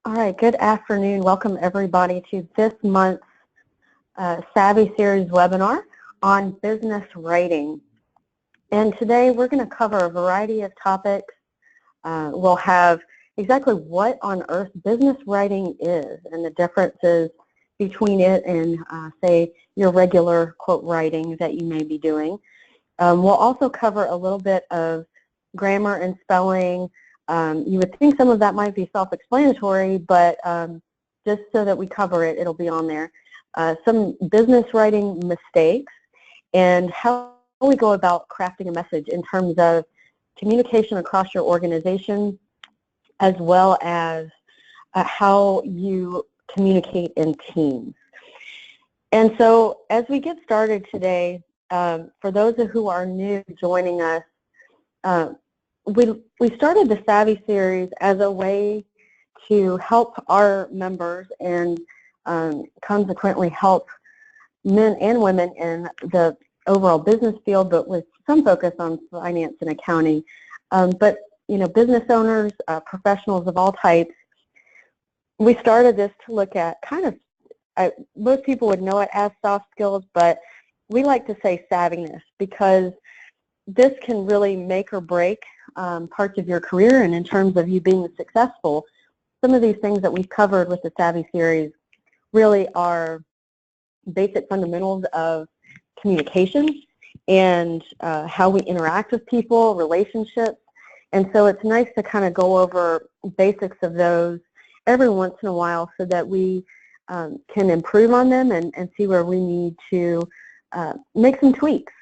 All right, good afternoon. Welcome everybody to this month's Savvy Series webinar on business writing. And today we're going to cover a variety of topics. We'll have exactly what on earth business writing is and the differences between it and say your regular quote writing that you may be doing. We'll also cover a little bit of grammar and spelling. You would think some of that might be self-explanatory, but just so that we cover it, it'll be on there. Some business writing mistakes and how we go about crafting a message in terms of communication across your organization, as well as how you communicate in teams. And so as we get started today, for those who are new joining us, we started the Savvy Series as a way to help our members and consequently help men and women in the overall business field, but with some focus on finance and accounting. But you know, business owners, professionals of all types, we started this to look at kind of, most people would know it as soft skills, but we like to say savviness because this can really make or break parts of your career, and in terms of you being successful, some of these things that we've covered with the Savvy Series really are basic fundamentals of communication and how we interact with people, relationships. And so it's nice to kind of go over basics of those every once in a while so that we can improve on them and see where we need to make some tweaks.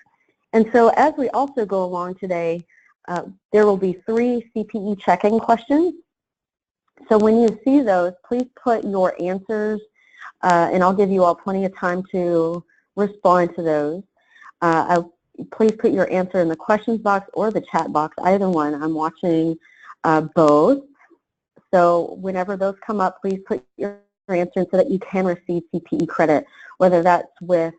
And so as we also go along today, there will be 3 CPE check-in questions. So when you see those, please put your answers, and I'll give you all plenty of time to respond to those. Please put your answer in the questions box or the chat box, either one. I'm watching both. So whenever those come up, please put your answer in so that you can receive CPE credit, whether that's with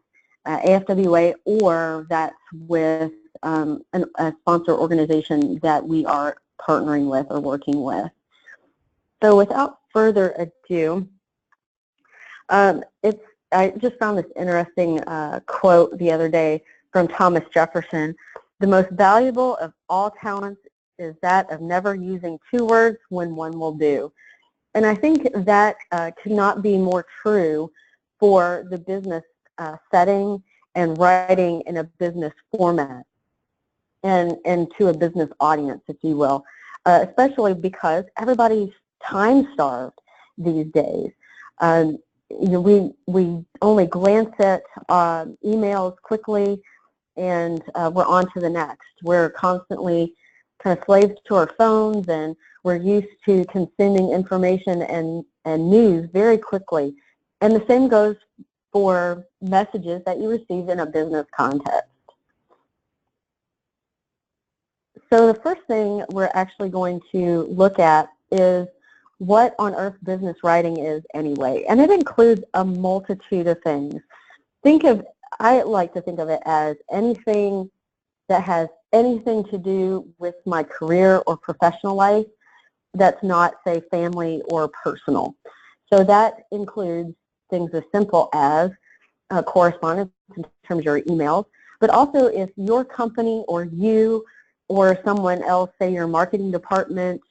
AFWA or that's with a sponsor organization that we are partnering with or working with. So without further ado, I just found this interesting quote the other day from Thomas Jefferson. The most valuable of all talents is that of never using 2 words when one will do. And I think that could not be more true for the business setting and writing in a business format and to a business audience, if you will, especially because everybody's time-starved these days. You know, we only glance at emails quickly and we're on to the next. We're constantly kind of slaves to our phones, and we're used to consuming information and news very quickly. And the same goes for messages that you receive in a business context. So the first thing we're actually going to look at is what on earth business writing is anyway. And it includes a multitude of things. I like to think of it as anything that has anything to do with my career or professional life that's not, say, family or personal. So that includes things as simple as correspondence in terms of your emails, but also if your company or you or someone else, say your marketing department,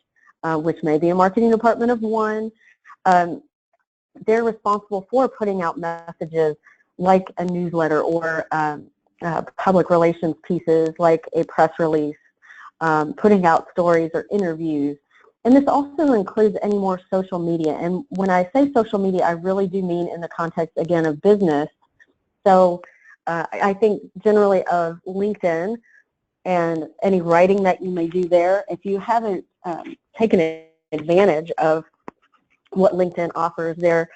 which may be a marketing department of one, they're responsible for putting out messages like a newsletter or public relations pieces like a press release, putting out stories or interviews. And this also includes any more social media. And when I say social media, I really do mean in the context, again, of business. So I think generally of LinkedIn and any writing that you may do there. If you haven't taken advantage of what LinkedIn offers, there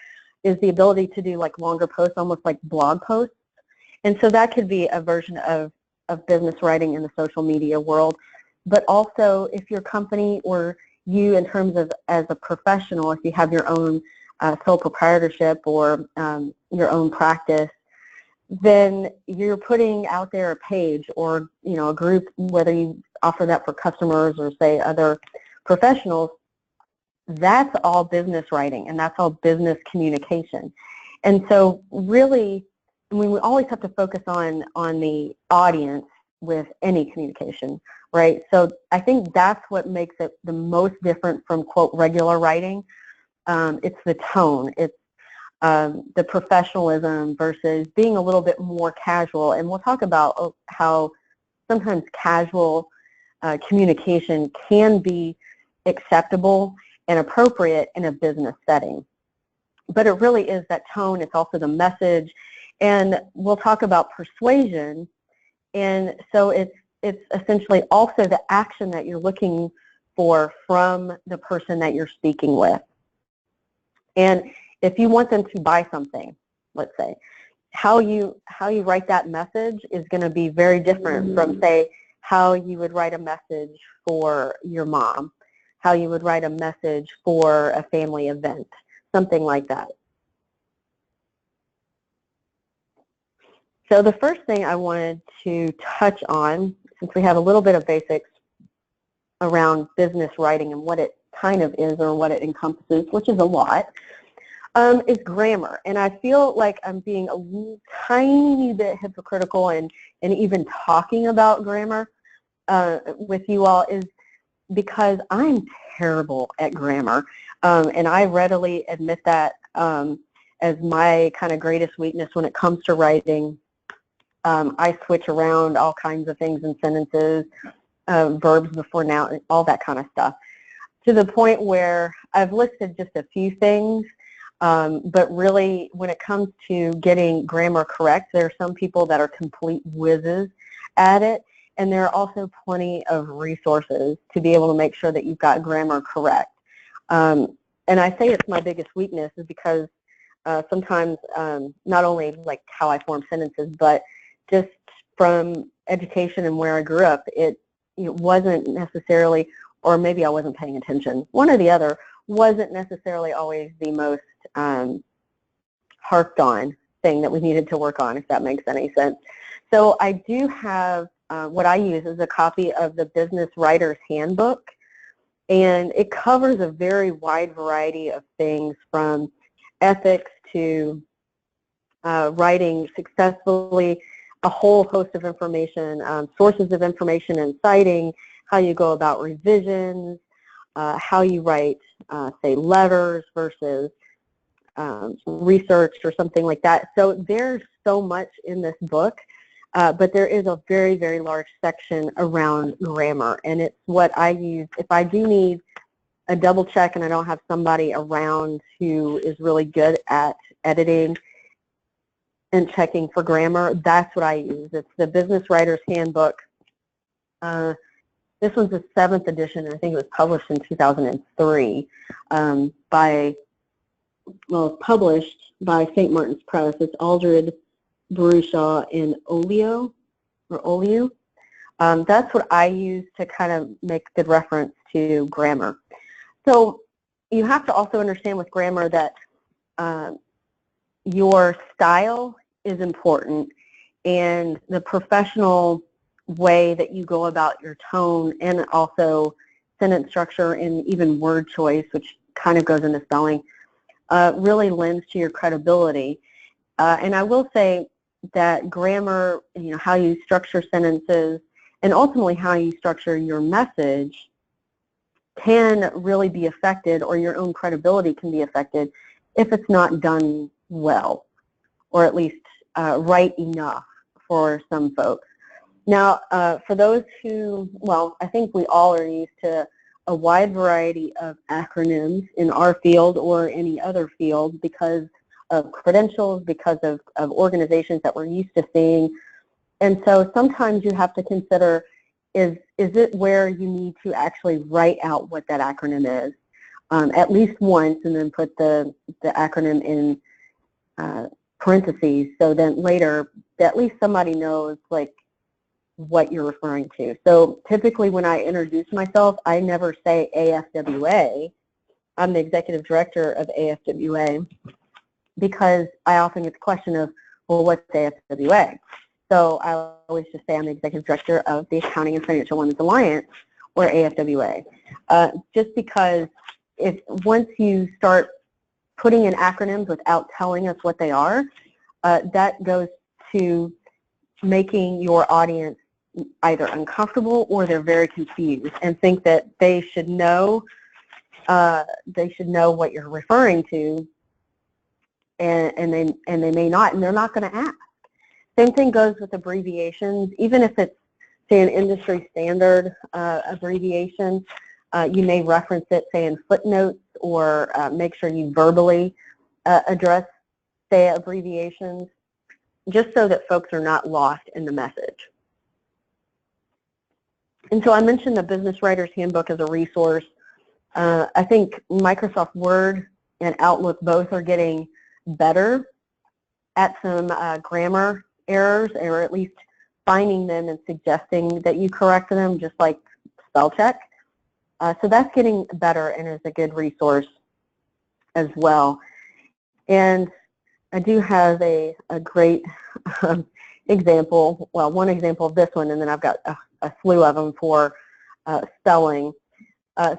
is the ability to do like longer posts, almost like blog posts. And so that could be a version of business writing in the social media world. But also if your company or you in terms of as a professional, if you have your own sole proprietorship or your own practice, then you're putting out there a page or, you know, a group, whether you offer that for customers or say other professionals, that's all business writing, and that's all business communication. And so really, I mean, we always have to focus on the audience with any communication, right? So I think that's what makes it the most different from, quote, regular writing. It's the tone. It's the professionalism versus being a little bit more casual. And we'll talk about how sometimes casual communication can be acceptable and appropriate in a business setting. But it really is that tone. It's also the message. And we'll talk about persuasion. And so it's essentially also the action that you're looking for from the person that you're speaking with. And if you want them to buy something, let's say, how you write that message is going to be very different from, say, how you would write a message for your mom, how you would write a message for a family event, something like that. So the first thing I wanted to touch on, since we have a little bit of basics around business writing and what it kind of is or what it encompasses, which is a lot, is grammar. And I feel like I'm being a tiny bit hypocritical and even talking about grammar with you all is because I'm terrible at grammar. And I readily admit that as my kind of greatest weakness when it comes to writing. I switch around all kinds of things in sentences, verbs before noun, all that kind of stuff, to the point where I've listed just a few things. But really, when it comes to getting grammar correct, there are some people that are complete whizzes at it, and there are also plenty of resources to be able to make sure that you've got grammar correct. And I say it's my biggest weakness is because sometimes not only like how I form sentences, but just from education and where I grew up, it wasn't necessarily, or maybe I wasn't paying attention, one or the other, wasn't necessarily always the most harped on thing that we needed to work on, if that makes any sense. So I do have, what I use is a copy of the Business Writer's Handbook, and it covers a very wide variety of things from ethics to writing successfully, a whole host of information, sources of information and citing, how you go about revisions, how you write, say, letters versus research or something like that. So there's so much in this book, but there is a very, very large section around grammar, and it's what I use if I do need a double check and I don't have somebody around who is really good at editing and checking for grammar. That's what I use. It's the Business Writer's Handbook. This one's the 7th edition, and I think it was published in 2003 published by St. Martin's Press. It's Aldred, Brushaw, and Olio. That's what I use to kind of make good reference to grammar. So you have to also understand with grammar that your style is important, and the professional way that you go about your tone and also sentence structure and even word choice, which kind of goes into spelling, really lends to your credibility. And I will say that grammar, how you structure sentences and ultimately how you structure your message can really be affected, or your own credibility can be affected if it's not done well, or at least right enough for some folks. Now, for those who, well, I think we all are used to a wide variety of acronyms in our field or any other field because of credentials, because of organizations that we're used to seeing. And so sometimes you have to consider, is it where you need to actually write out what that acronym is at least once, and then put the acronym in parentheses, so then later at least somebody knows like what you're referring to. So typically when I introduce myself, I never say AFWA. I'm the executive director of AFWA, because I often get the question of, well, what's AFWA? So I always just say I'm the executive director of the Accounting and Financial Women's Alliance, or AFWA, just because once you start putting in acronyms without telling us what they are, that goes to making your audience either uncomfortable or they're very confused and think that they should know what you're referring to, and they may not, and they're not going to ask. Same thing goes with abbreviations. Even if it's, say, an industry standard abbreviation, you may reference it, say, in footnotes, or make sure you verbally address, say, abbreviations, just so that folks are not lost in the message. And so I mentioned the Business Writer's Handbook as a resource. I think Microsoft Word and Outlook both are getting better at some grammar errors, or at least finding them and suggesting that you correct them, just like Spellcheck. So that's getting better and is a good resource as well. And I do have a great example, well, one example of this one, and then I've got a slew of them for spelling.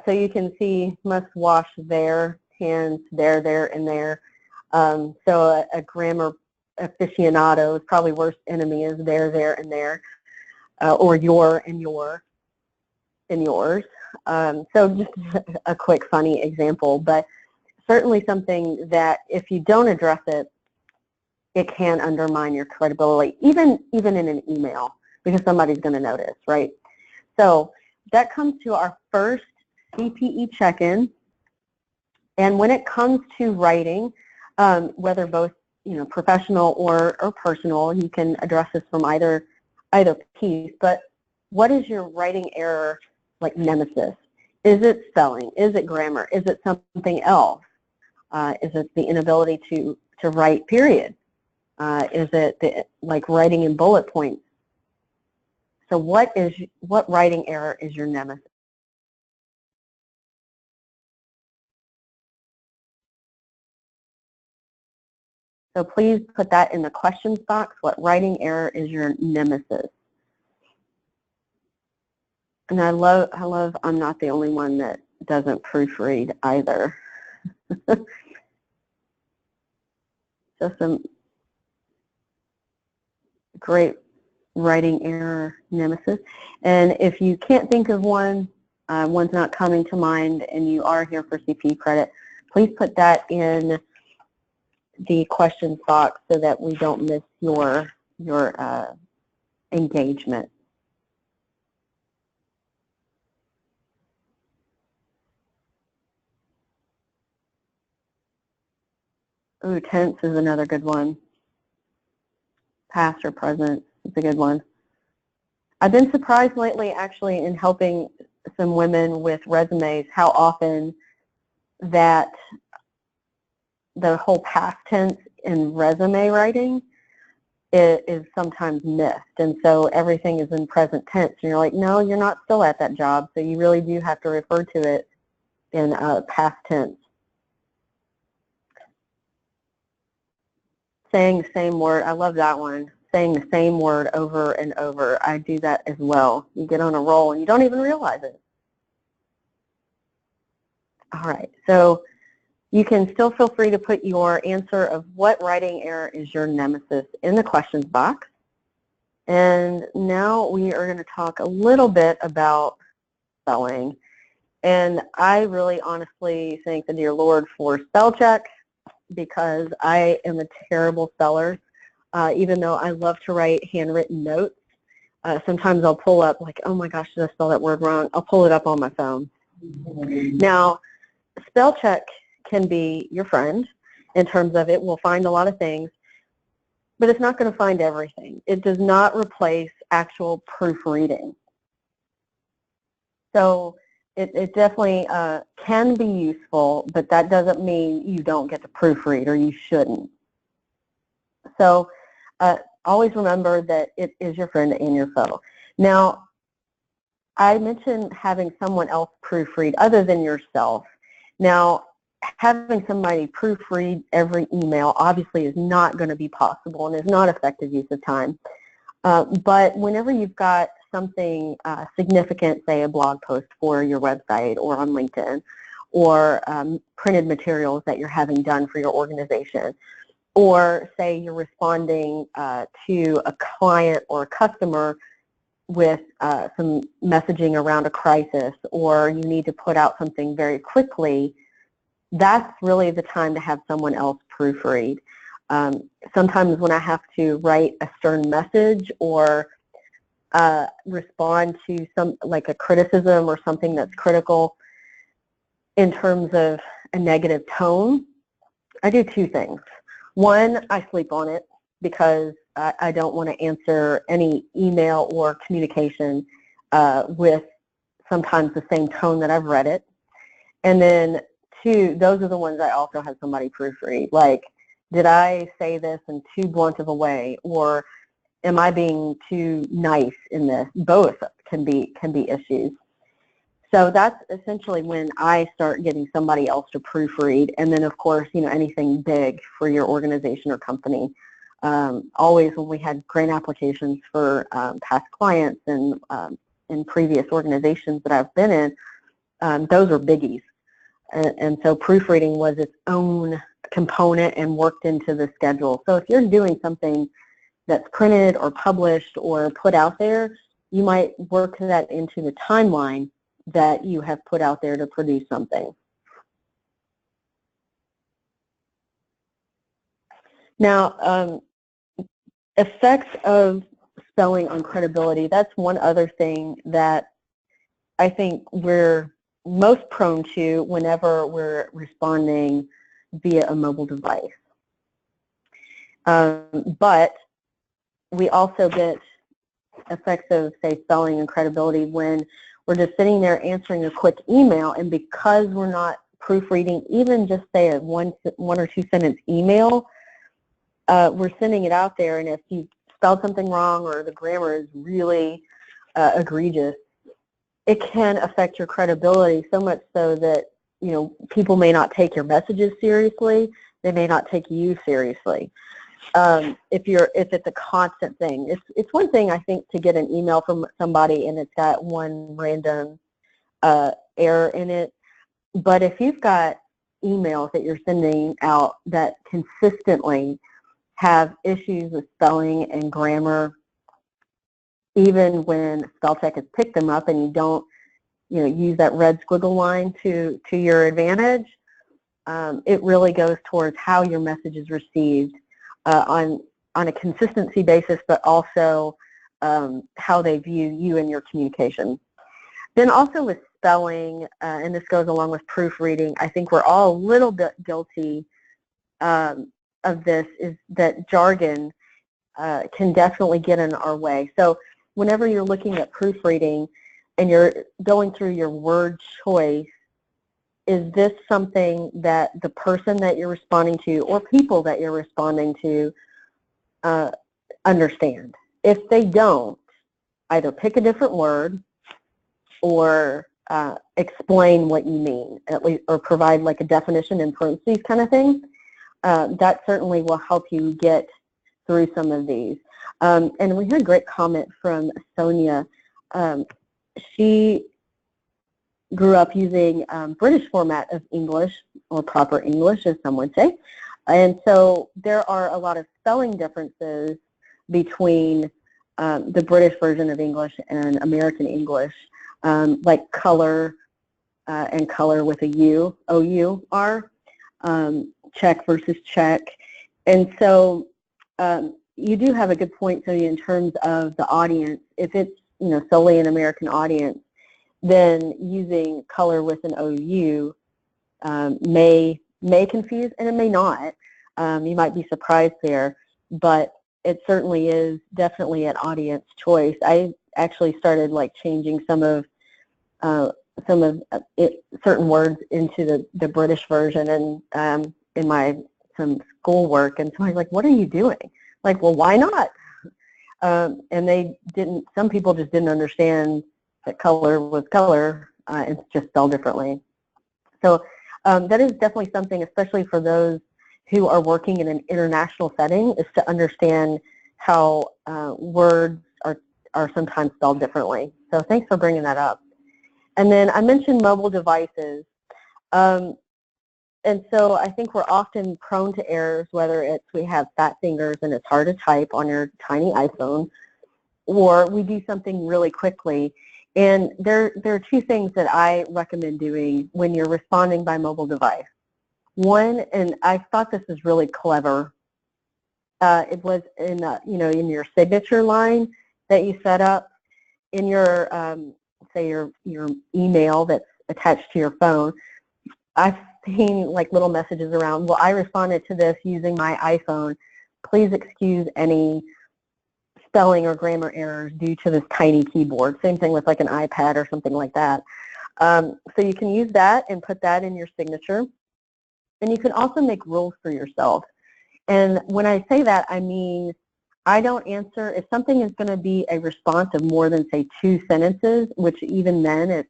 So you can see must wash their hands, there, and there. So a grammar aficionado's probably worst enemy is there, and there, or your and your and yours. So just a quick funny example, but certainly something that if you don't address it, it can undermine your credibility, even in an email, because somebody's going to notice, right? So that comes to our first CPE check-in. And when it comes to writing, whether both professional or personal, you can address this from either piece. But what is your writing error like nemesis? Is it spelling? Is it grammar? Is it something else? Is it the inability to write, period? Is it like writing in bullet points? So what writing error is your nemesis? So please put that in the questions box. What writing error is your nemesis? And I love I'm not the only one that doesn't proofread either. Just some great writing error nemesis. And if you can't think of one, one's not coming to mind, and you are here for CPE credit, please put that in the questions box so that we don't miss your engagement. Ooh, tense is another good one. Past or present is a good one. I've been surprised lately, actually, in helping some women with resumes, how often that the whole past tense in resume writing is sometimes missed. And so everything is in present tense. And you're like, no, you're not still at that job. So you really do have to refer to it in past tense. Saying the same word, I love that one. Saying the same word over and over. I do that as well. You get on a roll and you don't even realize it. All right, so you can still feel free to put your answer of what writing error is your nemesis in the questions box. And now we are going to talk a little bit about spelling. And I really honestly thank the dear Lord for Spellcheck, because I am a terrible speller. Even though I love to write handwritten notes, sometimes I'll pull up like, oh my gosh, did I spell that word wrong? I'll pull it up on my phone. Now, Spellcheck can be your friend in terms of it will find a lot of things, but it's not going to find everything. It does not replace actual proofreading. So it definitely can be useful, but that doesn't mean you don't get to proofread, or you shouldn't. So always remember that it is your friend and your foe. Now, I mentioned having someone else proofread other than yourself. Now, having somebody proofread every email obviously is not going to be possible and is not effective use of time. But whenever you've got something significant, say a blog post for your website or on LinkedIn, or printed materials that you're having done for your organization. Or say you're responding to a client or a customer with some messaging around a crisis, or you need to put out something very quickly. That's really the time to have someone else proofread. Sometimes when I have to write a stern message or respond to like a criticism or something that's critical in terms of a negative tone, I do two things. One, I sleep on it because I don't want to answer any email or communication with sometimes the same tone that I've read it. And then two, those are the ones I also have somebody proofread. Like, did I say this in too blunt of a way, or am I being too nice in this? Both can be issues. So that's essentially when I start getting somebody else to proofread. And then, of course, anything big for your organization or company. Always when we had grant applications for past clients and in previous organizations that I've been in, those were biggies. And so proofreading was its own component and worked into the schedule. So if you're doing something that's printed or published or put out there, you might work that into the timeline that you have put out there to produce something. Now, effects of spelling on credibility, that's one other thing that I think we're most prone to whenever we're responding via a mobile device. But we also get effects of, say, spelling and credibility when we're just sitting there answering a quick email, and because we're not proofreading even just, say, a one or two sentence email, we're sending it out there, and if you spelled something wrong or the grammar is really egregious, it can affect your credibility so much so that people may not take your messages seriously. They may not take you seriously. If it's a constant thing. It's one thing, I think, to get an email from somebody and it's got one random error in it, but if you've got emails that you're sending out that consistently have issues with spelling and grammar, even when Spellcheck has picked them up and you don't use that red squiggle line to your advantage, it really goes towards how your message is received on a consistency basis, but also how they view you and your communication. Then also with spelling, and this goes along with proofreading, I think we're all a little bit guilty of this, is that jargon can definitely get in our way. So whenever you're looking at proofreading and you're going through your word choice, is this something that the person that you're responding to or people that you're responding to understand? If they don't, either pick a different word or explain what you mean, at least, or provide like a definition in parentheses kind of thing. That certainly will help you get through some of these. And we had a great comment from Sonia. She grew up using British format of English, or proper English, as some would say. And so there are a lot of spelling differences between the British version of English and American English, like color and color with a U, O-U-R, check versus check. And so you do have a good point, Sonia, in terms of the audience. If it's solely an American audience, then using color with an OU may confuse, and it may not. You might be surprised there, but it certainly is definitely an audience choice. I actually started like changing some of certain words into the British version, and in my some schoolwork, and somebody's like, "What are you doing?" Like, well, why not? And they didn't. Some people just didn't understand that color was color. It's just spelled differently. So that is definitely something, especially for those who are working in an international setting, is to understand how words are sometimes spelled differently. So thanks for bringing that up. And then I mentioned mobile devices. And so I think we're often prone to errors, whether it's we have fat fingers and it's hard to type on your tiny iPhone, or we do something really quickly. And there are two things that I recommend doing when you're responding by mobile device. One, and I thought this was really clever, it was in in your signature line that you set up in your say your email that's attached to your phone. I've seen like little messages around, well, I responded to this using my iPhone. Please excuse any spelling or grammar errors due to this tiny keyboard. Same thing with like an iPad or something like that. So you can use that and put that in your signature. And you can also make rules for yourself. And when I say that, I mean I don't answer, if something is going to be a response of more than, say, 2 sentences, which even then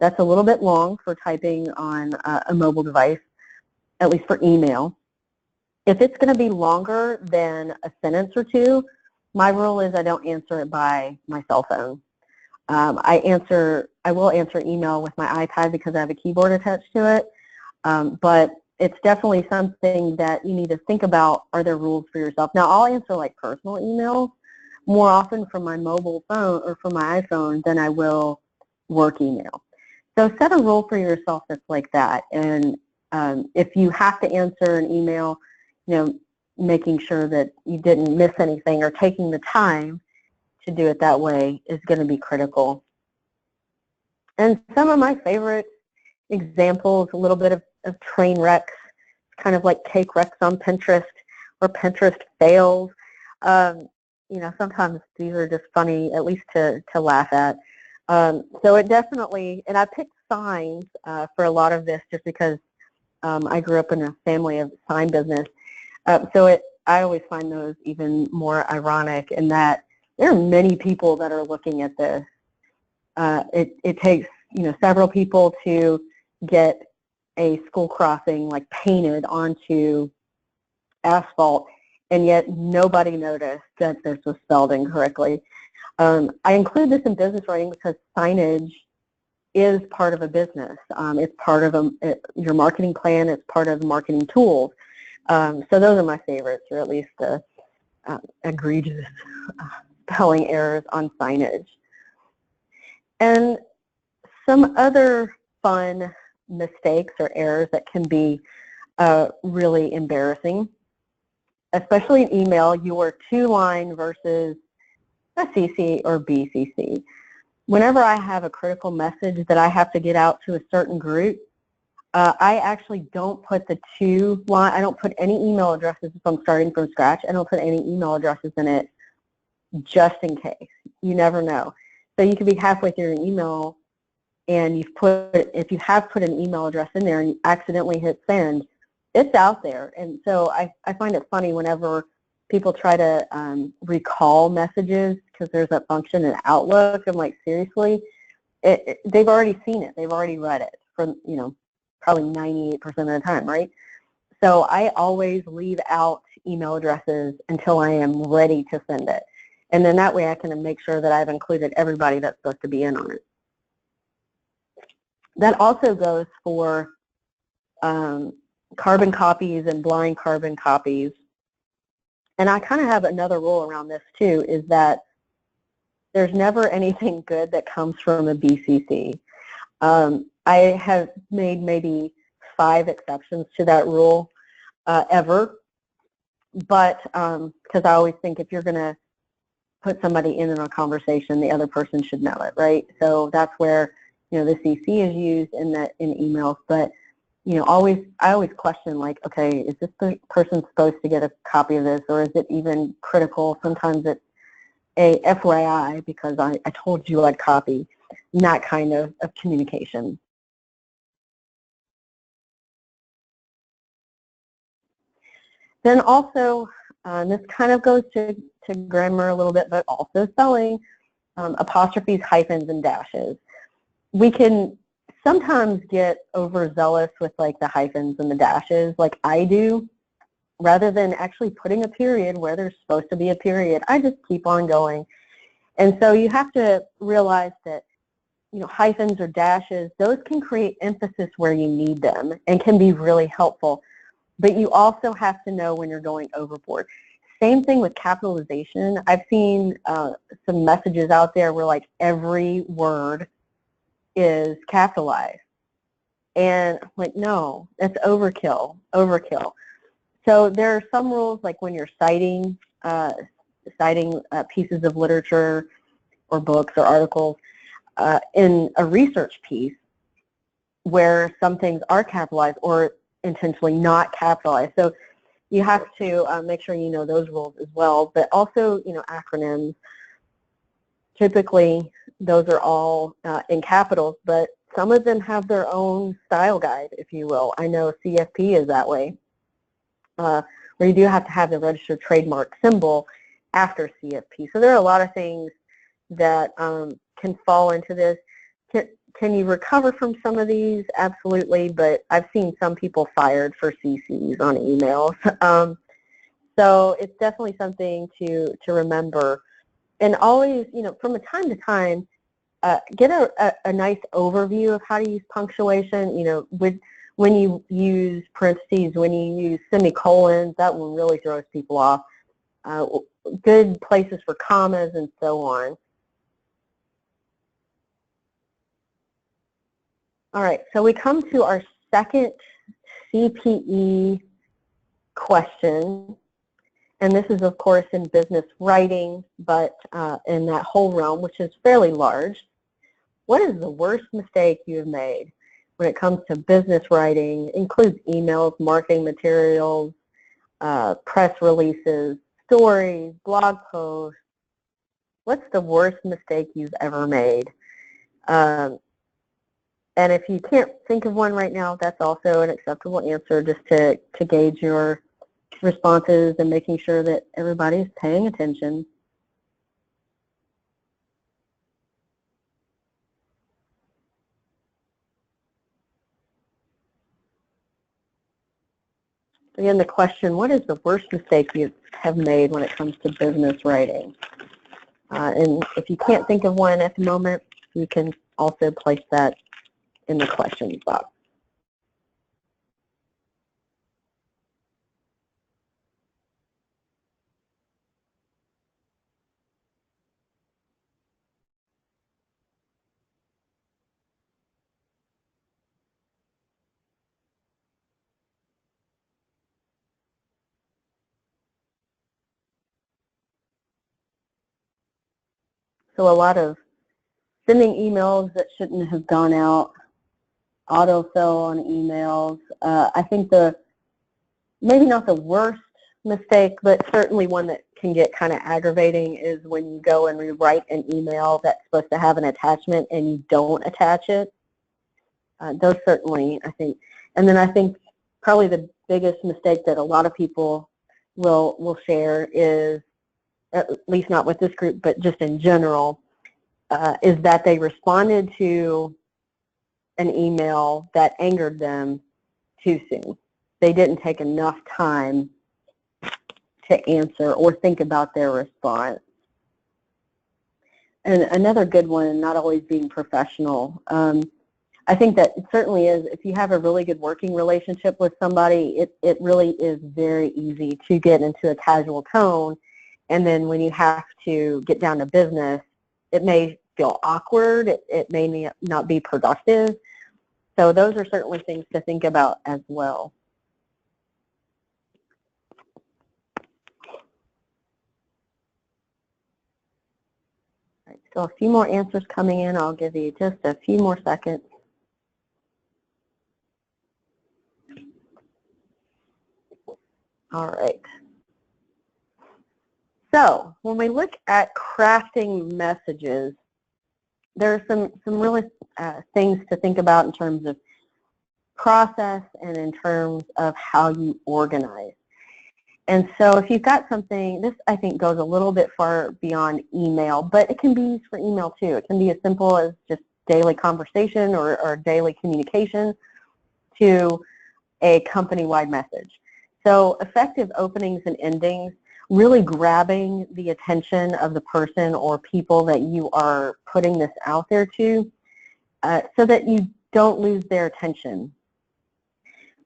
that's a little bit long for typing on a mobile device, at least for email. If it's going to be longer than a sentence or 2, my rule is I don't answer it by my cell phone. I will answer email with my iPad because I have a keyboard attached to it, but it's definitely something that you need to think about. Are there rules for yourself? Now, I'll answer like personal emails more often from my mobile phone or from my iPhone than I will work email. So set a rule for yourself that's like that. And if you have to answer an email, making sure that you didn't miss anything or taking the time to do it that way is going to be critical. And some of my favorite examples, a little bit of train wrecks, kind of like cake wrecks on Pinterest or Pinterest fails. Sometimes these are just funny, at least to laugh at. So it definitely, and I picked signs for a lot of this just because I grew up in a family of sign business. I always find those even more ironic in that there are many people that are looking at this. It takes several people to get a school crossing like painted onto asphalt, and yet nobody noticed that this was spelled incorrectly. I include this in business writing because signage is part of a business. It's part of your marketing plan. It's part of marketing tools. So those are my favorites, or at least egregious spelling errors on signage. And some other fun mistakes or errors that can be really embarrassing, especially in email, your 2-line versus a CC or BCC. Whenever I have a critical message that I have to get out to a certain group, I actually don't put the 2-line, I don't put any email addresses if I'm starting from scratch. I don't put any email addresses in it just in case. You never know. So you could be halfway through an email and if you have put an email address in there and you accidentally hit send, it's out there. And so I find it funny whenever people try to recall messages because there's that function in Outlook. I'm like, seriously? They've already seen it. They've already read it from, probably 98% of the time, right? So I always leave out email addresses until I am ready to send it. And then that way I can make sure that I've included everybody that's supposed to be in on it. That also goes for carbon copies and blind carbon copies. And I kind of have another rule around this too, is that there's never anything good that comes from a BCC. I have made maybe 5 exceptions to that rule ever, but because I always think if you're going to put somebody in a conversation, the other person should know it, right? So that's where the CC is used in emails, but I always question, like, okay, is this the person supposed to get a copy of this, or is it even critical? Sometimes it's a FYI because I told you I'd copy, and that kind of communication. Then also, this kind of goes to grammar a little bit, but also spelling, apostrophes, hyphens, and dashes. We can sometimes get overzealous with like the hyphens and the dashes, like I do. Rather than actually putting a period where there's supposed to be a period, I just keep on going. And so you have to realize that hyphens or dashes, those can create emphasis where you need them and can be really helpful. But you also have to know when you're going overboard. Same thing with capitalization. I've seen some messages out there where like every word is capitalized. And like, no, that's overkill, overkill. So there are some rules, like when you're citing pieces of literature or books or articles in a research piece, where some things are capitalized or intentionally not capitalized. So you have to make sure you know those rules as well. But also, acronyms. Typically, those are all in capitals, but some of them have their own style guide, if you will. I know CFP is that way, where you do have to have the registered trademark symbol after CFP. So there are a lot of things that can fall into this. Can you recover from some of these? Absolutely, but I've seen some people fired for CCs on emails. So it's definitely something to remember. And always, from time to time, get a nice overview of how to use punctuation. When you use parentheses, when you use semicolons, that one really throws people off. Good places for commas and so on. All right, so we come to our second CPE question, and this is, of course, in business writing, but in that whole realm, which is fairly large. What is the worst mistake you have made when it comes to business writing? It includes emails, marketing materials, press releases, stories, blog posts. What's the worst mistake you've ever made? And if you can't think of one right now, that's also an acceptable answer, just to gauge your responses and making sure that everybody's paying attention. Again, the question, what is the worst mistake you have made when it comes to business writing? And if you can't think of one at the moment, you can also place that in the questions box. So a lot of sending emails that shouldn't have gone out, autofill on emails. I think maybe not the worst mistake, but certainly one that can get kind of aggravating is when you go and rewrite an email that's supposed to have an attachment and you don't attach it. Those certainly, I think. And then I think probably the biggest mistake that a lot of people will share is, at least not with this group, but just in general, is that they responded to an email that angered them too soon. They didn't take enough time to answer or think about their response. And another good one, not always being professional. I think that it certainly is, if you have a really good working relationship with somebody, it really is very easy to get into a casual tone, and then when you have to get down to business, it may feel awkward, it may not be productive. So those are certainly things to think about as well. All right, so a few more answers coming in. I'll give you just a few more seconds. All right. So when we look at crafting messages, there are some really things to think about in terms of process and in terms of how you organize. And so if you've got something, this I think goes a little bit far beyond email, but it can be used for email too. It can be as simple as just daily conversation or daily communication to a company-wide message. So effective openings and endings, really grabbing the attention of the person or people that you are putting this out there to. so that you don't lose their attention.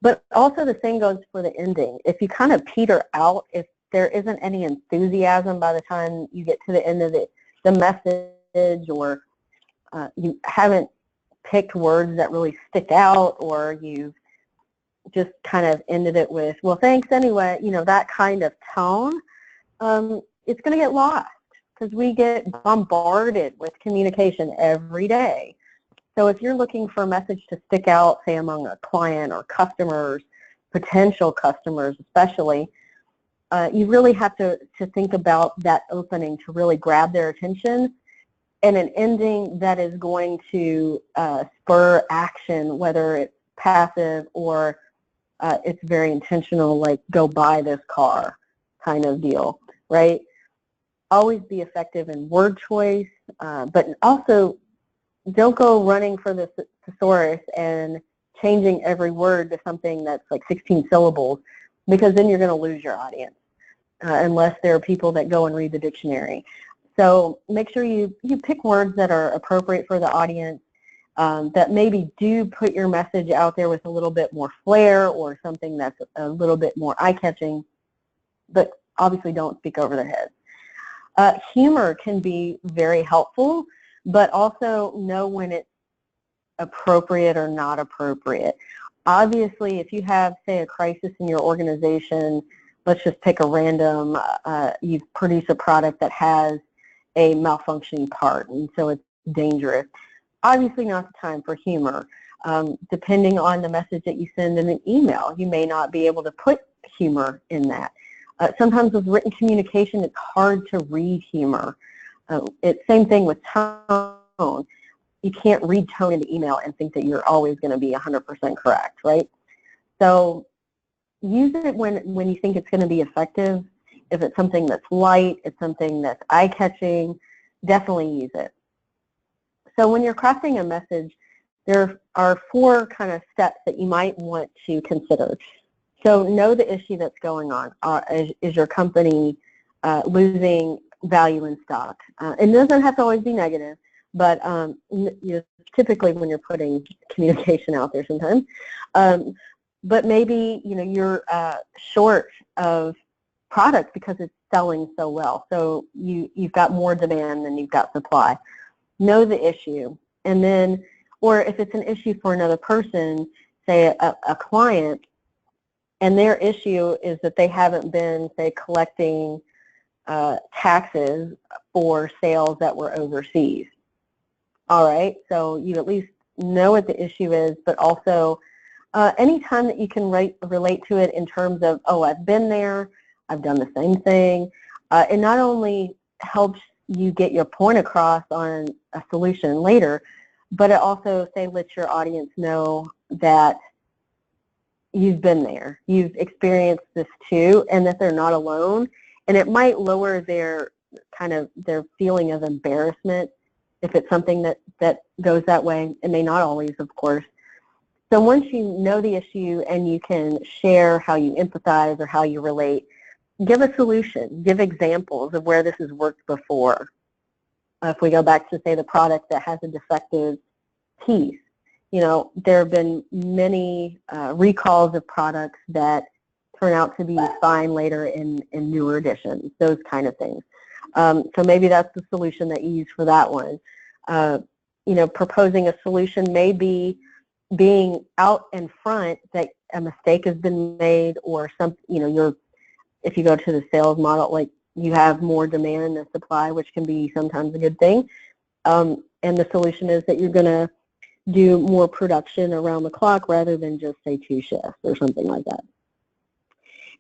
But also the same goes for the ending. If you kind of peter out, if there isn't any enthusiasm by the time you get to the end of the message, or you haven't picked words that really stick out, or you've just kind of ended it with, well, thanks anyway, that kind of tone, it's going to get lost because we get bombarded with communication every day. So if you're looking for a message to stick out, say among a client or customers, potential customers especially, you really have to think about that opening to really grab their attention, and an ending that is going to spur action, whether it's passive or it's very intentional, like go buy this car kind of deal, right? Always be effective in word choice, but also don't go running for the thesaurus and changing every word to something that's like 16 syllables, because then you're going to lose your audience, unless there are people that go and read the dictionary. So make sure you pick words that are appropriate for the audience, that maybe do put your message out there with a little bit more flair, or something that's a little bit more eye-catching, but obviously don't speak over their heads. Humor can be very helpful, but also know when it's appropriate or not appropriate. Obviously, if you have, say, a crisis in your organization, let's just pick a random, you produce a product that has a malfunctioning part, and so it's dangerous. Obviously not the time for humor. Depending on the message that you send in an email, you may not be able to put humor in that. Sometimes with written communication, it's hard to read humor. It's same thing with tone. You can't read tone in the email and think that you're always going to be 100% correct, right? So use it when you think it's going to be effective. If it's something that's light, it's something that's eye-catching, definitely use it. So when you're crafting a message, there are 4 kind of steps that you might want to consider. So know the issue that's going on. Is your company losing value in stock? It doesn't have to always be negative, but typically when you're putting communication out there sometimes. But maybe you're short of product because it's selling so well. So you've got more demand than you've got supply. Know the issue, and then, or if it's an issue for another person, say a client, and their issue is that they haven't been, say, collecting taxes for sales that were overseas. All right, so you at least know what the issue is, but also anytime that you can relate to it in terms of, oh, I've been there, I've done the same thing, it not only helps you get your point across on a solution later, but it also, say, lets your audience know that you've been there, you've experienced this too, and that they're not alone. And it might lower their feeling of embarrassment if it's something that goes that way. It may not always, of course. So once you know the issue and you can share how you empathize or how you relate, give a solution, give examples of where this has worked before. If we go back to, say, the product that has a defective piece, there have been many recalls of products that turn out to be fine later in newer editions, those kind of things. So maybe that's the solution that you use for that one. Proposing a solution may be being out in front that a mistake has been made, or if you go to the sales model, like you have more demand than supply, which can be sometimes a good thing. And the solution is that you're going to do more production around the clock rather than just, say, 2 shifts or something like that.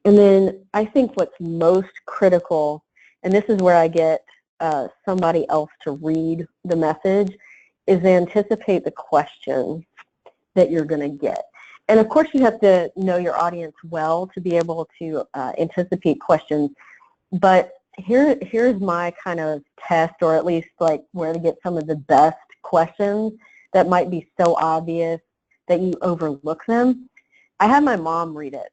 And then I think what's most critical, and this is where I get somebody else to read the message, is anticipate the question that you're going to get. And of course you have to know your audience well to be able to anticipate questions. But here's my kind of test, or at least like where to get some of the best questions that might be so obvious that you overlook them. I have my mom read it.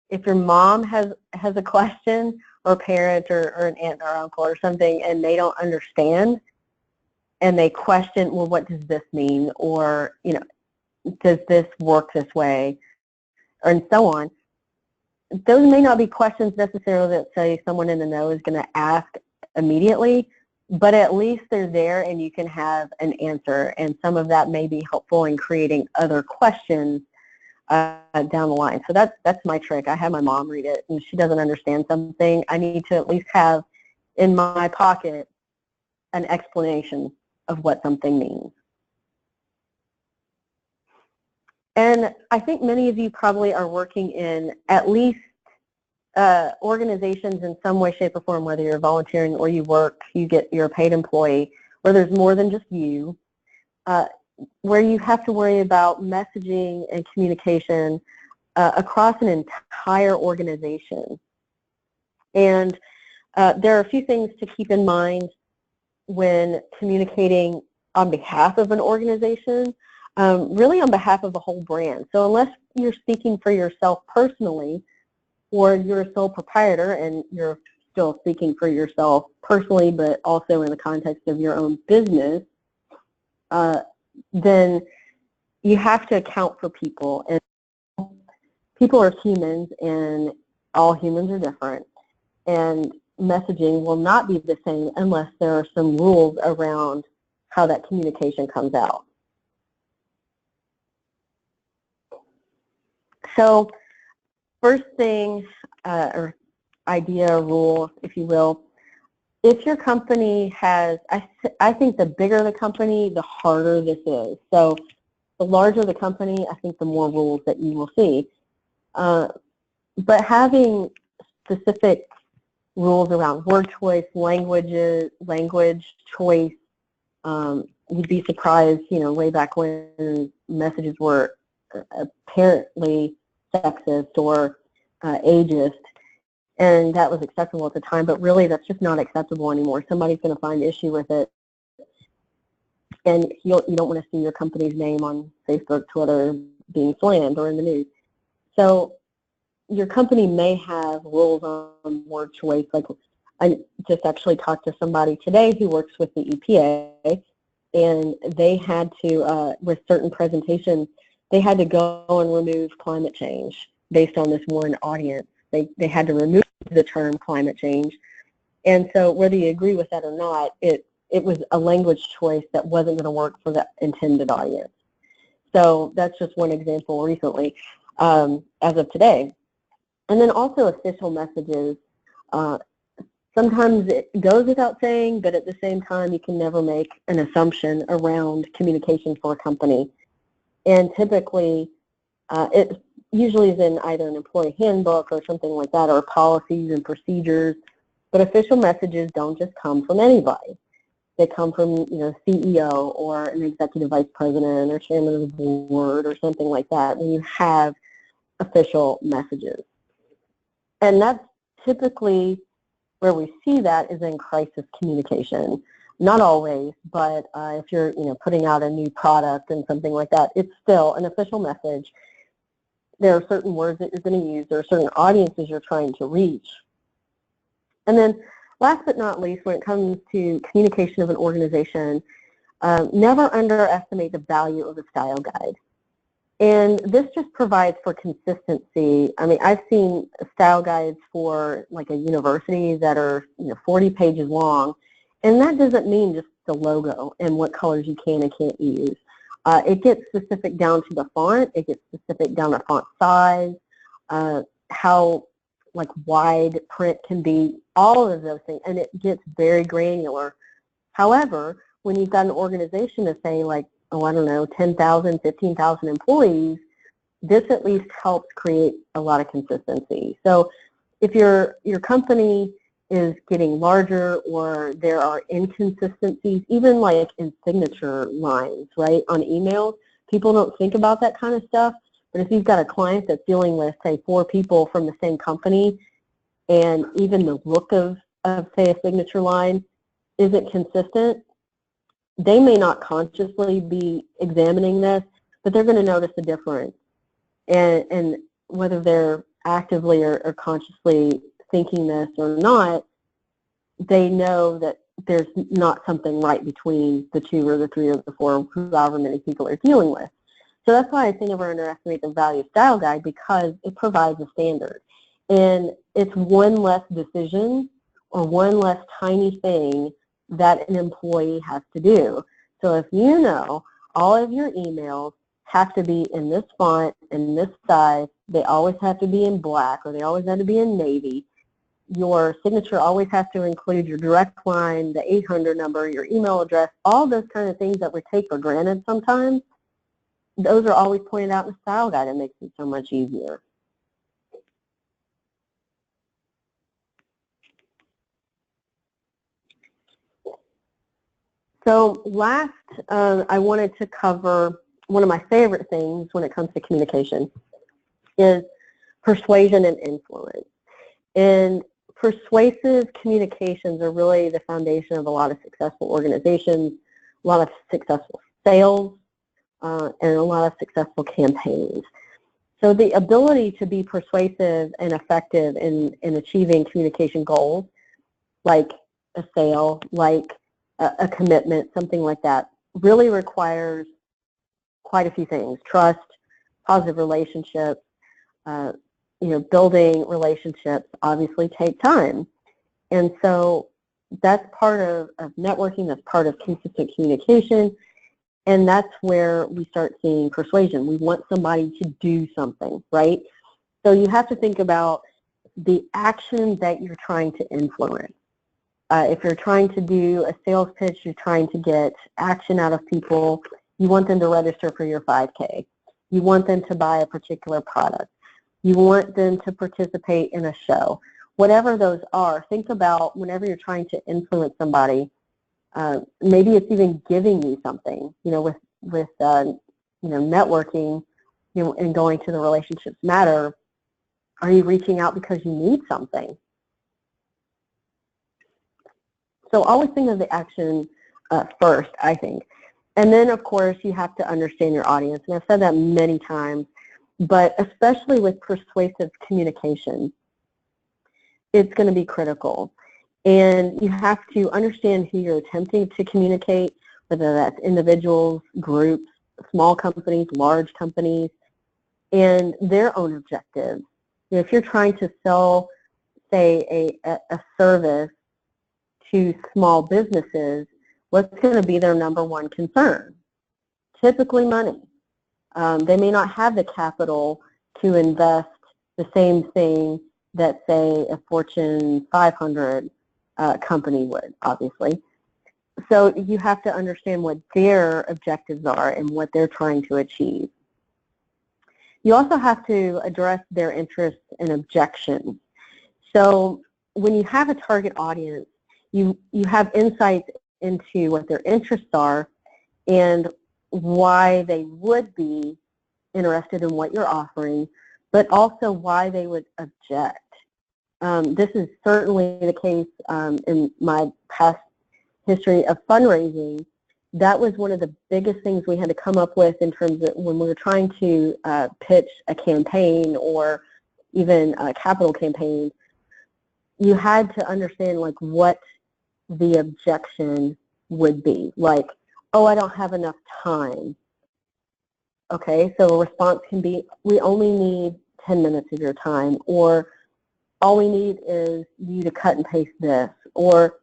If your mom has a question, or a parent, or an aunt or uncle or something, and they don't understand, and they question, well, what does this mean? Or, does this work this way? And so on. Those may not be questions necessarily that, say, someone in the know is going to ask immediately, but at least they're there and you can have an answer. And some of that may be helpful in creating other questions down the line. So that's my trick. I have my mom read it, and she doesn't understand something. I need to at least have in my pocket an explanation of what something means. And I think many of you probably are working in at least organizations in some way, shape, or form, whether you're volunteering or you're a paid employee, where there's more than just you, where you have to worry about messaging and communication across an entire organization. And there are a few things to keep in mind when communicating on behalf of an organization, really on behalf of the whole brand. So unless you're speaking for yourself personally, or you're a sole proprietor and you're still speaking for yourself personally, but also in the context of your own business, then you have to account for people. And people are humans, and all humans are different. And messaging will not be the same unless there are some rules around how that communication comes out. So first thing, or idea, rule, if you will, if your company has, I think the bigger the company, the harder this is. So the larger the company, I think the more rules that you will see. But having specific rules around word choice, language choice, you'd be surprised, way back when messages were apparently sexist or ageist, and that was acceptable at the time, but really that's just not acceptable anymore. Somebody's going to find issue with it, and you don't want to see your company's name on Facebook, Twitter being slammed or in the news. So your company may have rules on word choice. Like, I just actually talked to somebody today who works with the EPA, and they had to, with certain presentations, they had to go and remove climate change based on this one audience. They had to remove the term climate change. And so whether you agree with that or not, it was a language choice that wasn't going to work for the intended audience. So that's just one example recently, as of today. And then also official messages. Sometimes it goes without saying, but at the same time, you can never make an assumption around communication for a company. And typically, it usually is in either an employee handbook or something like that, or policies and procedures. But official messages don't just come from anybody. They come from, CEO or an executive vice president or chairman of the board or something like that. And you have official messages. And that's typically where we see that is in crisis communication. Not always, but if you're putting out a new product and something like that, it's still an official message. There are certain words that you're going to use. There are certain audiences you're trying to reach. And then last but not least, when it comes to communication of an organization, never underestimate the value of a style guide. And this just provides for consistency. I mean, I've seen style guides for like a university that are 40 pages long, and that doesn't mean just the logo and what colors you can and can't use. It gets specific down to the font. It gets specific down to font size, how wide print can be, all of those things, and it gets very granular. However, when you've got an organization of say 10,000, 15,000 employees, this at least helps create a lot of consistency. So if your company is getting larger or there are inconsistencies, even like in signature lines, right, on emails, people don't think about that kind of stuff. But if you've got a client that's dealing with, say, 4 people from the same company, and even the look of say, a signature line isn't consistent, they may not consciously be examining this, but they're going to notice a difference. And whether they're actively or consciously thinking this or not, they know that there's not something right between the 2 or the 3 or the 4, however many people are dealing with. So that's why I say never underestimate the value style guide, because it provides a standard. And it's one less decision or one less tiny thing that an employee has to do. So if you know all of your emails have to be in this font, in this size, they always have to be in black, or they always have to be in navy, your signature always has to include your direct line, the 800 number, your email address, all those kind of things that we take for granted sometimes, those are always pointed out in the style guide. It makes it so much easier. So last, I wanted to cover one of my favorite things when it comes to communication is persuasion and influence. And persuasive communications are really the foundation of a lot of successful organizations, a lot of successful sales, and a lot of successful campaigns. So the ability to be persuasive and effective in achieving communication goals, like a sale, like a commitment, something like that, really requires quite a few things. Trust, positive relationships, building relationships obviously take time. And so that's part of networking, that's part of consistent communication, and that's where we start seeing persuasion. We want somebody to do something, right? So you have to think about the action that you're trying to influence. If you're trying to do a sales pitch, you're trying to get action out of people, you want them to register for your 5K. You want them to buy a particular product. You want them to participate in a show. Whatever those are, think about whenever you're trying to influence somebody, maybe it's even giving you something, with networking, and going to the relationships matter. Are you reaching out because you need something? So always think of the action first, I think. And then, of course, you have to understand your audience. And I've said that many times, but especially with persuasive communication, it's going to be critical. And you have to understand who you're attempting to communicate, whether that's individuals, groups, small companies, large companies, and their own objectives. If you're trying to sell, say, a service to small businesses, what's going to be their number one concern? Typically money. They may not have the capital to invest the same thing that, say, a Fortune 500 company would, obviously. So you have to understand what their objectives are and what they're trying to achieve. You also have to address their interests and objections. So when you have a target audience, you have insights into what their interests are and why they would be interested in what you're offering, but also why they would object. This is certainly the case in my past history of fundraising. That was one of the biggest things we had to come up with in terms of when we were trying to pitch a campaign or even a capital campaign. You had to understand what the objection would be. Like, oh, I don't have enough time. Okay, so a response can be, we only need 10 minutes of your time, or all we need is you to cut and paste this. Or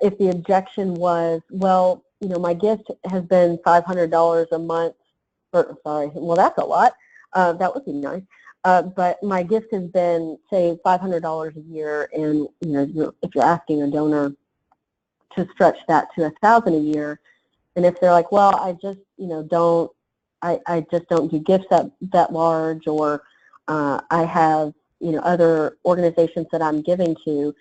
if the objection was, well, my gift has been $500 a month, or sorry, well, that's a lot. That would be nice. But my gift has been, say, $500 a year, and if you're asking a donor to stretch that to $1,000 a year, and if they're like, well, I just I just don't do gifts that large, or I have other organizations that I'm giving to.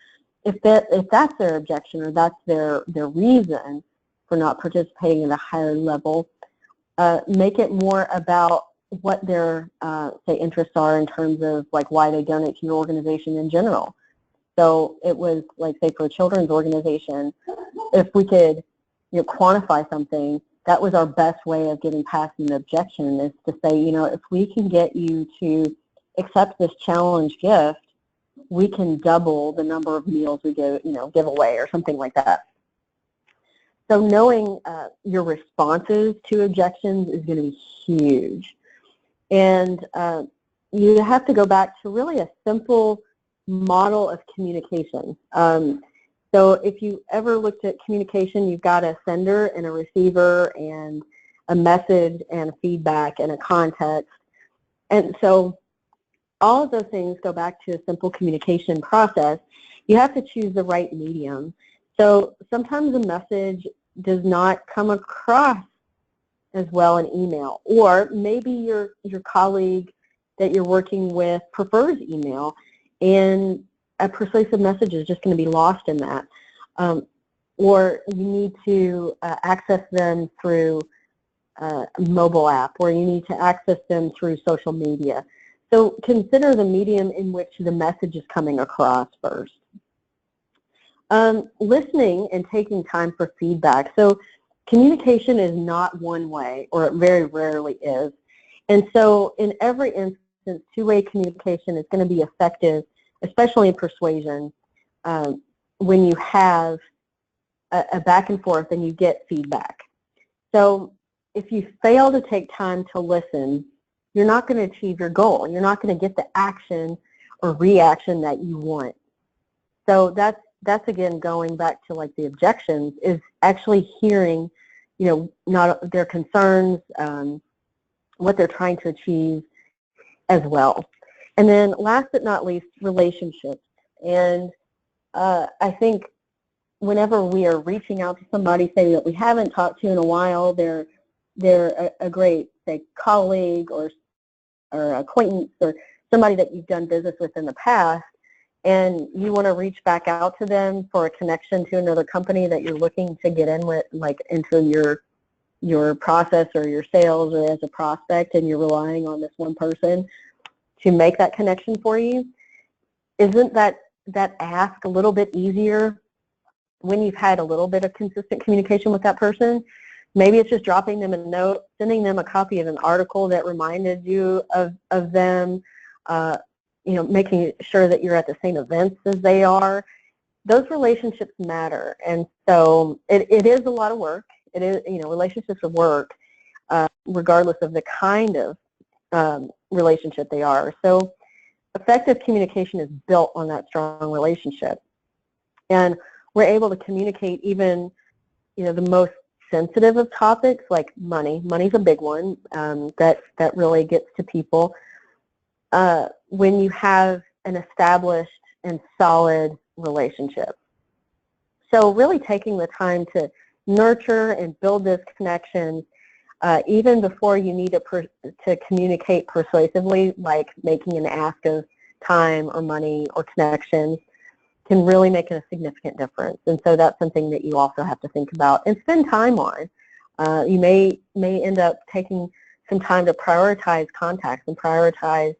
If that's their objection, or that's their reason for not participating at a higher level, make it more about what their say interests are in terms of why they donate to your organization in general. So it was say for a children's organization, if we could quantify something, that was our best way of getting past an objection, is to say, if we can get you to accept this challenge gift, we can double the number of meals we give away, or something like that. So knowing your responses to objections is going to be huge. And you have to go back to really a simple model of communication. So if you ever looked at communication, you've got a sender and a receiver and a message and a feedback and a context. And so all of those things go back to a simple communication process. You have to choose the right medium. So sometimes a message does not come across as well in email, or maybe your colleague that you're working with prefers email, and a persuasive message is just going to be lost in that. Or you need to access them through a mobile app, or you need to access them through social media. So consider the medium in which the message is coming across first. Listening and taking time for feedback. So communication is not one way, or it very rarely is. And so in every instance, two-way communication is going to be effective, especially in persuasion, when you have a back and forth and you get feedback. So if you fail to take time to listen, you're not going to achieve your goal. You're not going to get the action or reaction that you want. So that's again going back to like the objections, is actually hearing, you know, not their concerns, what they're trying to achieve as well. And then last but not least, relationships. And I think whenever we are reaching out to somebody, say that we haven't talked to in a while, they're a great, say, colleague or acquaintance or somebody that you've done business with in the past, and you want to reach back out to them for a connection to another company that you're looking to get in with, like into your process or your sales or as a prospect, and you're relying on this one person to make that connection for you. Isn't that ask a little bit easier when you've had a little bit of consistent communication with that person? Maybe it's just dropping them a note, sending them a copy of an article that reminded you of them, you know, making sure that you're at the same events as they are. Those relationships matter, and so it is a lot of work. It is, you know, relationships are work, regardless of the kind of relationship they are. So effective communication is built on that strong relationship, and we're able to communicate even, you know, the most sensitive of topics like money. Money's a big one that really gets to people when you have an established and solid relationship. So really taking the time to nurture and build this connection even before you need to communicate persuasively, like making an ask of time or money or connections, can really make a significant difference. And so that's something that you also have to think about and spend time on. You may end up taking some time to prioritize contacts and prioritize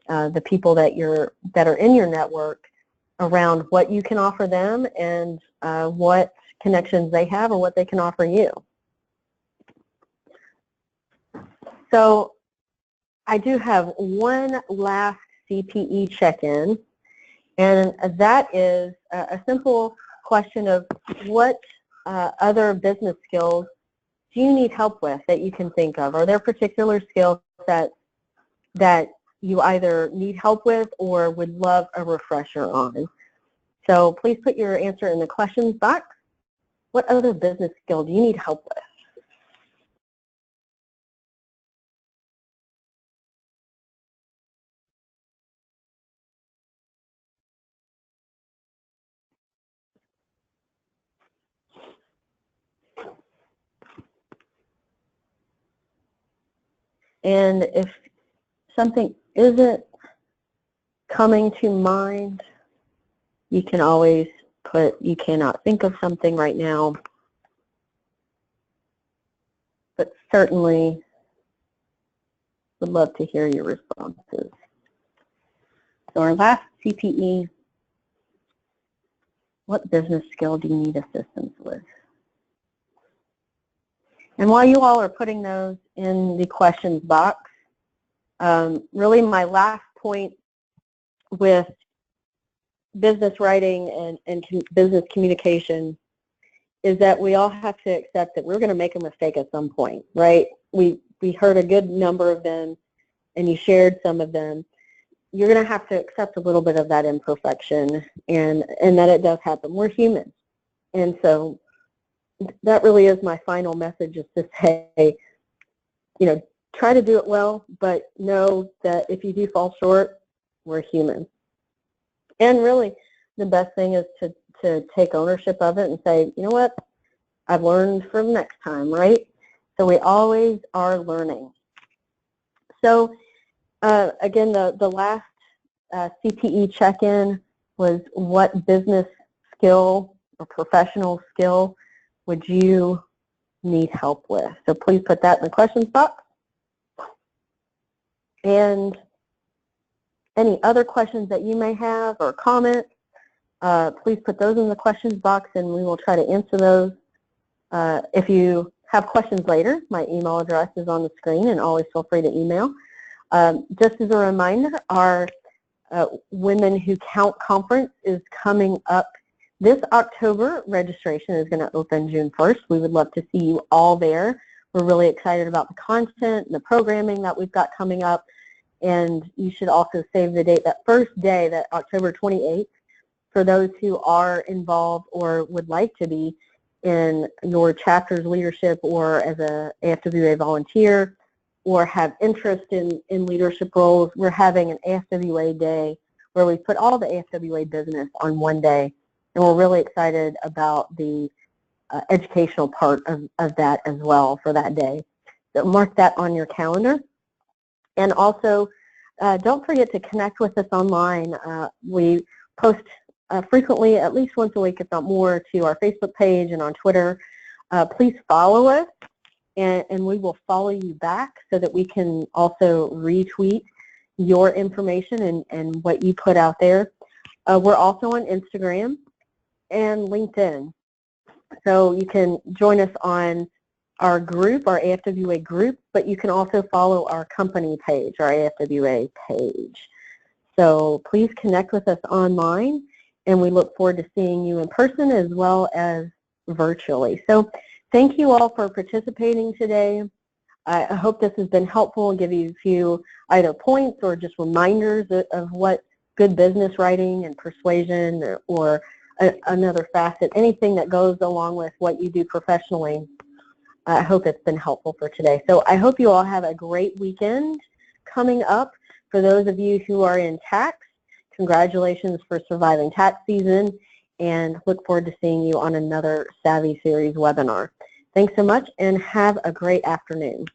the people that are in your network around what you can offer them and what connections they have or what they can offer you. So I do have one last CPE check-in, and that is a simple question of what other business skills do you need help with that you can think of? Are there particular skills that you either need help with or would love a refresher on? So please put your answer in the questions box. What other business skill do you need help with? And if something isn't coming to mind, you can always put, you cannot think of something right now, but certainly would love to hear your responses. So our last CPE, what business skill do you need assistance with? And while you all are putting those in the questions box, really my last point with business writing and business communication is that we all have to accept that we're going to make a mistake at some point, right? We heard a good number of them, and you shared some of them. You're going to have to accept a little bit of that imperfection, and that it does happen. We're human. And so that really is my final message, is to say, you know, try to do it well, but know that if you do fall short, we're human. And really, the best thing is to take ownership of it and say, you know what, I've learned from next time, right? So we always are learning. So again, the last CPE check-in was, what business skill or professional skill would you need help with? So please put that in the questions box. And any other questions that you may have or comments, please put those in the questions box, and we will try to answer those. If you have questions later, my email address is on the screen, and always feel free to email. Just as a reminder, our Women Who Count conference is coming up this October. Registration is going to open June 1st. We would love to see you all there. We're really excited about the content and the programming that we've got coming up. And you should also save the date, that first day, that October 28th, for those who are involved or would like to be in your chapter's leadership, or as a AFWA volunteer, or have interest in leadership roles. We're having an AFWA day where we put all the AFWA business on one day, and we're really excited about the educational part of that as well for that day. So mark that on your calendar. And also, don't forget to connect with us online. We post frequently, at least once a week, if not more, to our Facebook page and on Twitter. Please follow us, and we will follow you back so that we can also retweet your information and what you put out there. We're also on Instagram and LinkedIn. So you can join us on our group, our AFWA group, but you can also follow our company page, our AFWA page. So please connect with us online, and we look forward to seeing you in person as well as virtually. So thank you all for participating today. I hope this has been helpful and give you a few either points or just reminders of what good business writing and persuasion, or another facet, anything that goes along with what you do professionally. I hope it's been helpful for today. So I hope you all have a great weekend coming up. For those of you who are in tax, congratulations for surviving tax season, and look forward to seeing you on another Savvy Series webinar. Thanks so much, and have a great afternoon.